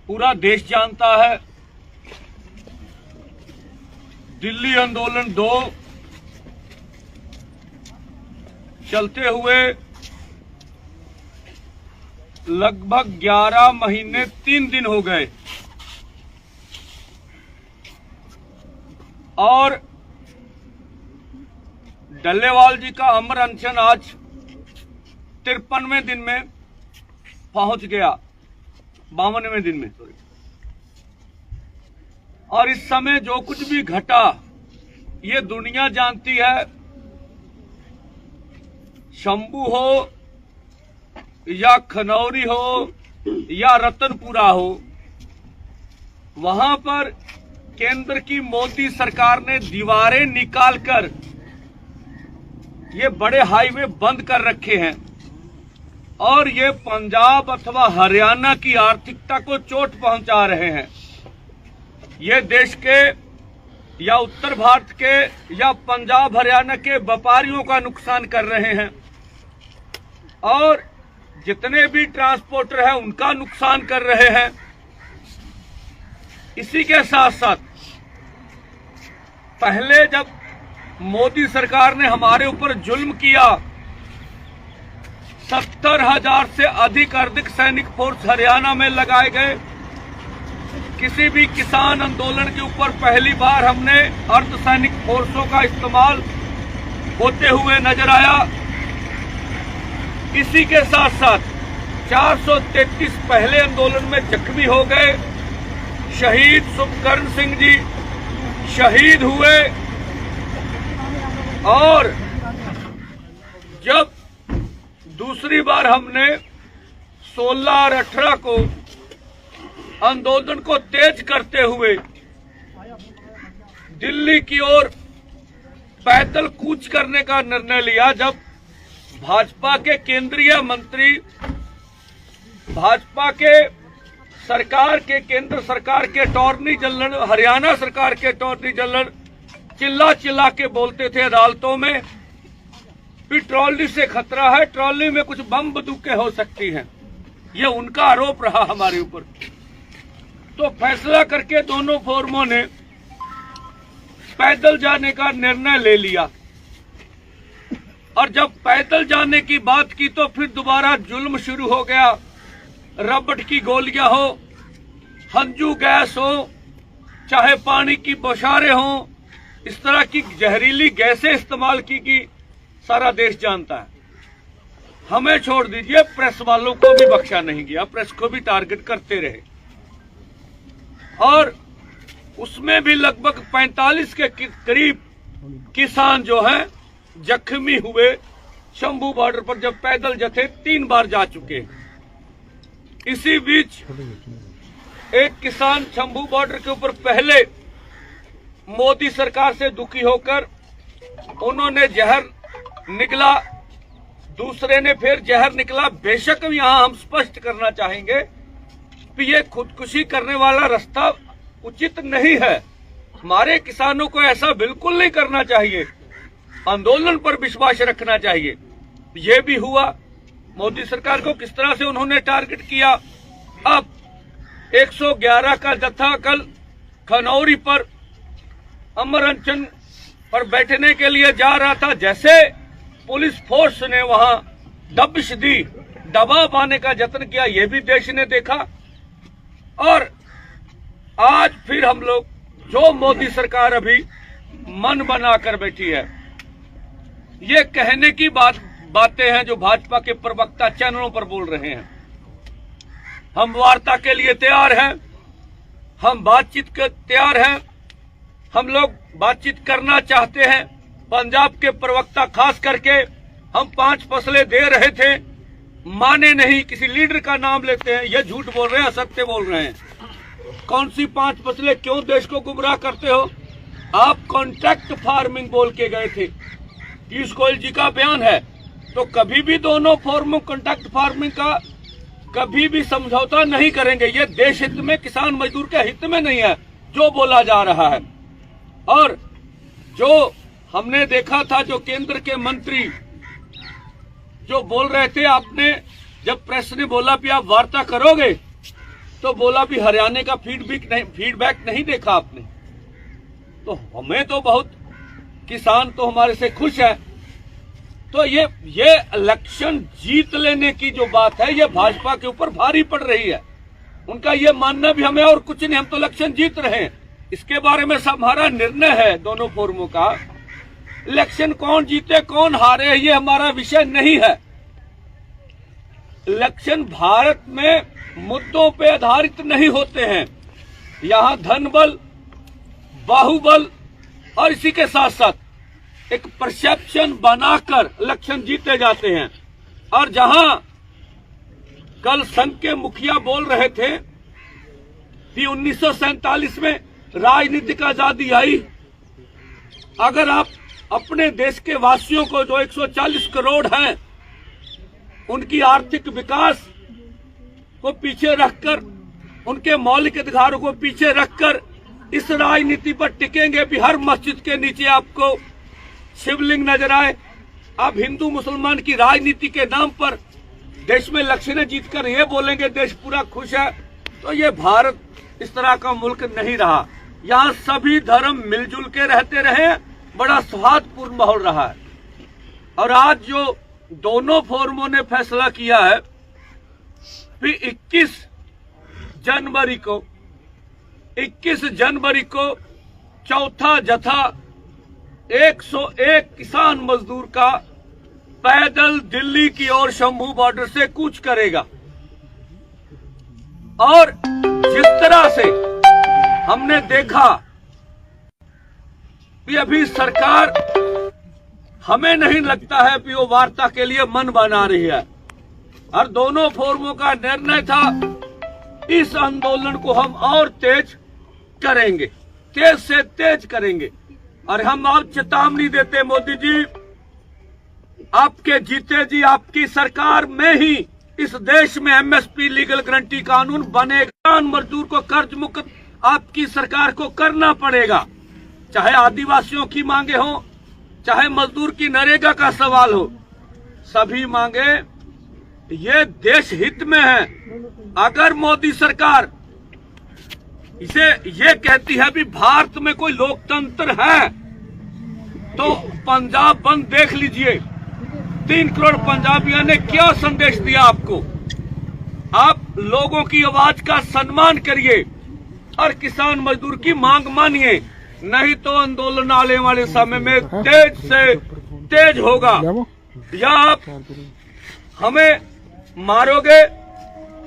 पूरा देश जानता है, दिल्ली आंदोलन 2 चलते हुए लगभग 11 महीने 3 दिन हो गए और डल्लेवाल जी का अमर अनशन आज 53वें दिन में पहुंच गया, 52वें दिन में सॉरी। और इस समय जो कुछ भी घटा ये दुनिया जानती है। शंभू हो या खनौरी हो या रतनपुरा हो, वहां पर केंद्र की मोदी सरकार ने दीवारें निकालकर ये बड़े हाईवे बंद कर रखे हैं और ये पंजाब अथवा हरियाणा की आर्थिकता को चोट पहुंचा रहे हैं। ये देश के या उत्तर भारत के या पंजाब हरियाणा के व्यापारियों का नुकसान कर रहे हैं और जितने भी ट्रांसपोर्टर हैं उनका नुकसान कर रहे हैं। इसी के साथ साथ पहले जब मोदी सरकार ने हमारे ऊपर जुल्म किया, 70,000 से अधिक अर्धसैनिक सैनिक फोर्स हरियाणा में लगाए गए। किसी भी किसान आंदोलन के ऊपर पहली बार हमने अर्धसैनिक फोर्सों का इस्तेमाल होते हुए नजर आया। इसी के साथ साथ 433 पहले आंदोलन में जख्मी हो गए। शहीद सुखकर्ण सिंह जी शहीद हुए और जब दूसरी बार हमने 16 और 18 को आंदोलन को तेज करते हुए दिल्ली की ओर पैदल कूच करने का निर्णय लिया, जब भाजपा के केंद्रीय मंत्री, भाजपा के सरकार के केंद्र सरकार के अटॉर्नी जनरल, हरियाणा सरकार के अटॉर्नी जनरल चिल्ला चिल्ला के बोलते थे अदालतों में कि ट्रॉली से खतरा है, ट्रॉली में कुछ बम बंदूकें हो सकती हैं। ये उनका आरोप रहा हमारे ऊपर। तो फैसला करके दोनों फोरमों ने पैदल जाने का निर्णय ले लिया और जब पैदल जाने की बात की तो फिर दोबारा जुल्म शुरू हो गया। रबड़ की गोलियां हो, हंजू गैस हो, चाहे पानी की बौछारें हो, इस तरह की जहरीली गैसें इस्तेमाल की कि सारा देश जानता है। हमें छोड़ दीजिए, प्रेस वालों को भी बख्शा नहीं गया, प्रेस को भी टारगेट करते रहे और उसमें भी लगभग 45 के करीब किसान जो हैं जख्मी हुए। शंभू बॉर्डर पर जब पैदल जथे 3 बार जा चुके। इसी बीच एक किसान शंभू बॉर्डर के ऊपर पहले मोदी सरकार से दुखी होकर उन्होंने जहर निकला, दूसरे ने फिर जहर निकला। बेशक यहां हम स्पष्ट करना चाहेंगे कि ये खुदकुशी करने वाला रास्ता उचित नहीं है। हमारे किसानों को ऐसा बिल्कुल नहीं करना चाहिए, आंदोलन पर विश्वास रखना चाहिए। ये भी हुआ। मोदी सरकार को किस तरह से उन्होंने टारगेट किया। अब 111 का जत्था कल खनौरी पर अमर अनशन पर बैठने के लिए जा रहा था। जैसे पुलिस फोर्स ने वहां दबिश दी, दबाव पाने का यत्न किया, ये भी देश ने देखा। और आज फिर हम लोग, जो मोदी सरकार अभी मन बनाकर बैठी है, ये कहने की बातें हैं जो भाजपा के प्रवक्ता चैनलों पर बोल रहे हैं। हम वार्ता के लिए तैयार हैं, हम बातचीत के तैयार हैं, हम लोग बातचीत करना चाहते हैं। पंजाब के प्रवक्ता खास करके हम 5 फसलें दे रहे थे, माने नहीं, किसी लीडर का नाम लेते हैं, ये झूठ बोल रहे हैं, असत्य बोल रहे हैं। कौन सी 5 फसलें? क्यों देश को गुमराह करते हो? आप कॉन्ट्रैक्ट फार्मिंग बोल के गए थे, पीयूष गोयल जी का बयान है। तो कभी भी दोनों फॉर्मों कॉन्ट्रैक्ट फार्मिंग का कभी भी समझौता नहीं करेंगे। ये देश हित में, किसान मजदूर के हित में नहीं है जो बोला जा रहा है। और जो हमने देखा था, जो केंद्र के मंत्री जो बोल रहे थे, आपने जब प्रेस ने बोला कि आप वार्ता करोगे तो बोला भी हरियाणा का फीडबैक नहीं देखा आपने। तो हमें तो बहुत, किसान तो हमारे से खुश है। तो ये इलेक्शन जीत लेने की जो बात है, ये भाजपा के ऊपर भारी पड़ रही है। उनका ये मानना भी हमें और कुछ नहीं, हम तो इलेक्शन जीत रहे हैं। इसके बारे में सब हमारा निर्णय है दोनों फोरमों का। इलेक्शन कौन जीते कौन हारे ये हमारा विषय नहीं है। इलेक्शन भारत में मुद्दों पे आधारित नहीं होते हैं। यहाँ धन बल, बाहुबल और इसी के साथ साथ एक परसेप्शन बनाकर इलेक्शन जीते जाते हैं। और जहां कल संघ के मुखिया बोल रहे थे कि 1947 में राजनीतिक आजादी आई, अगर आप अपने देश के वासियों को जो 140 करोड़ हैं उनकी आर्थिक विकास को पीछे रखकर, उनके मौलिक अधिकारों को पीछे रखकर इस राजनीति पर टिकेंगे भी हर मस्जिद के नीचे आपको शिवलिंग नजर आए, आप हिंदू मुसलमान की राजनीति के नाम पर देश में इलेक्शनें जीतकर ये बोलेंगे देश पूरा खुश है, तो ये भारत इस तरह का मुल्क नहीं रहा। यहाँ सभी धर्म मिलजुल के रहते रहे, बड़ा सौहार्दपूर्ण माहौल रहा है। और आज जो दोनों फोरमों ने फैसला किया है कि 21 जनवरी को चौथा जत्था 101 किसान मजदूर का पैदल दिल्ली की ओर शंभू बॉर्डर से कूच करेगा। और जिस तरह से हमने देखा कि अभी सरकार, हमें नहीं लगता है कि वो वार्ता के लिए मन बना रही है। और दोनों फोरमों का निर्णय था इस आंदोलन को हम और तेज करेंगे, तेज से तेज करेंगे। और हम आप चेतावनी देते मोदी जी, आपके जीते जी आपकी सरकार में ही इस देश में एमएसपी लीगल गारंटी कानून बनेगा। किसान मजदूर को कर्ज मुक्त आपकी सरकार को करना पड़ेगा, चाहे आदिवासियों की मांगे हो, चाहे मजदूर की नरेगा का सवाल हो, सभी मांगे ये देश हित में है। अगर मोदी सरकार इसे ये कहती है भी भारत में कोई लोकतंत्र है, तो पंजाब बंद देख लीजिए, 3 करोड़ पंजाबियों ने क्या संदेश दिया आपको। आप लोगों की आवाज का सम्मान करिए और किसान मजदूर की मांग मानिए, नहीं तो आंदोलन आने वाले समय में तेज से तेज होगा। या आप हमें मारोगे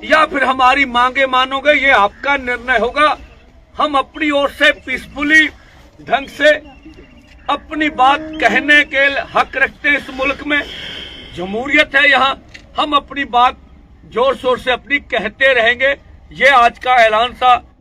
या फिर हमारी मांगे मानोगे, ये आपका निर्णय होगा। हम अपनी ओर से पीसफुली ढंग से अपनी बात कहने के हक रखते हैं। इस मुल्क में जमहूरियत है, यहाँ हम अपनी बात जोर शोर से अपनी कहते रहेंगे। ये आज का ऐलान था।